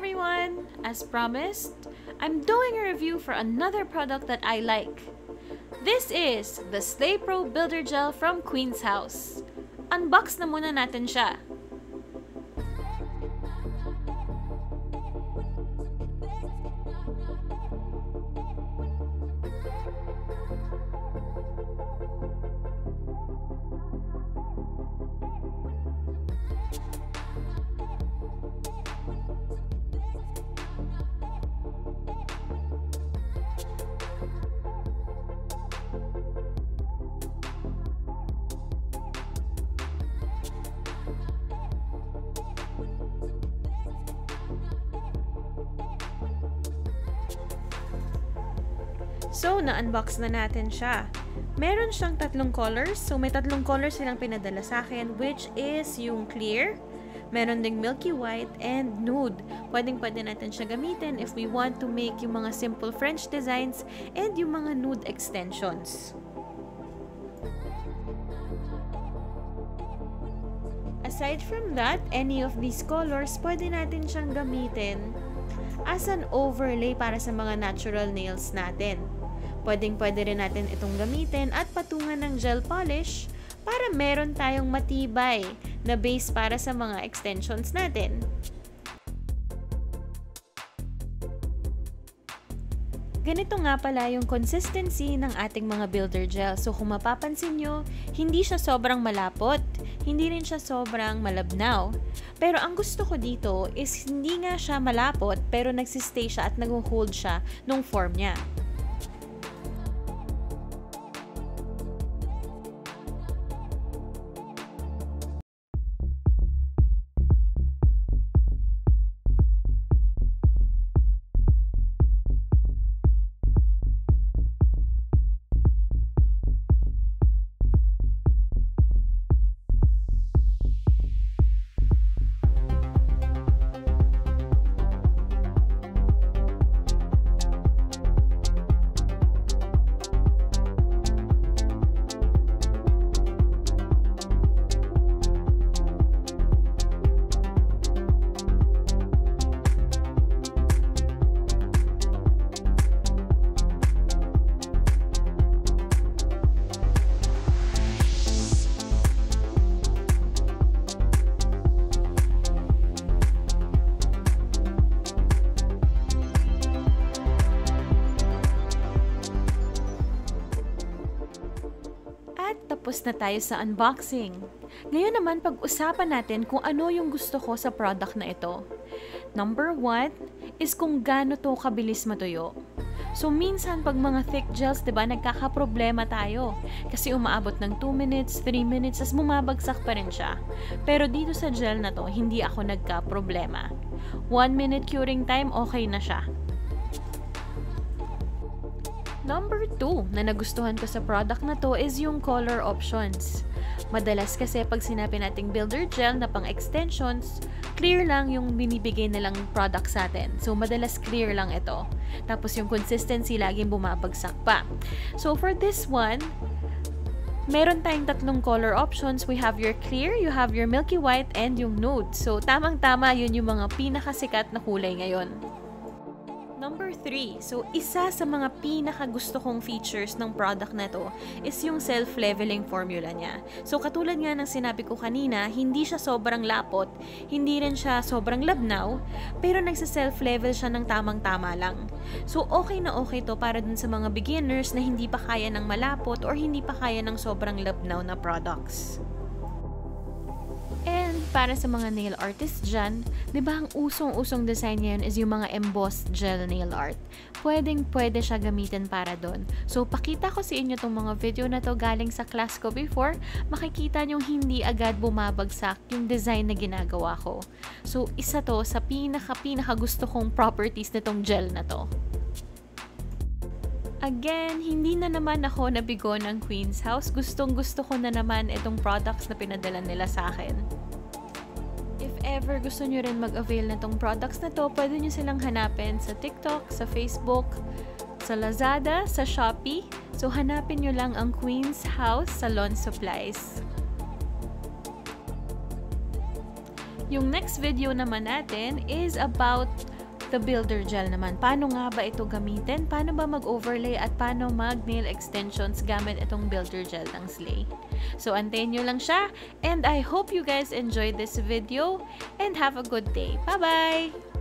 everyone! As promised, I'm doing a review for another product that I like. This is the Slay Pro Builder Gel from Queen's House. Unbox na muna natin siya. So, na-unbox na natin siya. Meron siyang tatlong colors. So, may tatlong colors silang pinadala sa akin, which is yung clear, meron ding milky white, and nude. Pwedeng-pwede natin siya gamitin if we want to make yung mga simple French designs and yung mga nude extensions. Aside from that, any of these colors, pwede natin siyang gamitin as an overlay para sa mga natural nails natin. Pwedeng-pwede rin natin itong gamitin at patungan ng gel polish para meron tayong matibay na base para sa mga extensions natin. Ganito nga pala yung consistency ng ating mga builder gel. So kung mapapansin nyo, hindi siya sobrang malapot, hindi rin siya sobrang malabnaw. Pero ang gusto ko dito is hindi nga siya malapot pero nagsistay siya at nag-hold siya nung form niya. Tapos na tayo sa unboxing. Ngayon naman, pag-usapan natin kung ano yung gusto ko sa product na ito. Number 1 is kung gaano to kabilis matuyo. So, minsan pag mga thick gels, diba, nagkakaproblema tayo. Kasi umaabot ng 2 minutes, 3 minutes, as bumabagsak pa rin siya. Pero dito sa gel na to, hindi ako nagka-problema. 1 minute curing time, okay na siya. Number 2 na nagustuhan ko sa product na to is yung color options. Madalas kasi pag sinabi nating builder gel na pang extensions, clear lang yung binibigay nilang product sa atin. So, madalas clear lang ito. Tapos yung consistency laging bumabagsak pa. So, for this one, meron tayong tatlong color options. We have your clear, you have your milky white, and yung nude. So, tamang-tama yun yung mga pinakasikat na kulay ngayon. Number 3, so isa sa mga pinaka-gusto kong features ng product na to is yung self-leveling formula niya. So katulad nga ng sinabi ko kanina, hindi siya sobrang lapot, hindi rin siya sobrang labnaw, pero nagsa-self-level siya ng tamang-tama lang. So okay na okay to para dun sa mga beginners na hindi pa kaya ng malapot or hindi pa kaya ng sobrang labnaw na products. And para sa mga nail artists dyan, di ba ang usong-usong design ngayon is yung mga embossed gel nail art. Pwedeng-pwede siya gamitin para doon. So, pakita ko sa inyo tong mga video na to galing sa class ko before, makikita nyo hindi agad bumabagsak yung design na ginagawa ko. So, isa to sa pinaka gusto kong properties nitong gel na to. Again, hindi na naman ako nabigo ng Queen's House. Gustong-gusto ko na naman itong products na pinadala nila sa akin. If ever gusto nyo rin mag-avail na itong products na to, pwede nyo silang hanapin sa TikTok, sa Facebook, sa Lazada, sa Shopee. So, hanapin nyo lang ang Queen's House Salon Supplies. Yung next video naman natin is about the builder gel naman. Paano nga ba ito gamitin? Paano ba mag-overlay at paano mag-nail extensions gamit itong builder gel ng Slay? So, antayin nyo lang siya. And I hope you guys enjoyed this video and have a good day. Bye-bye!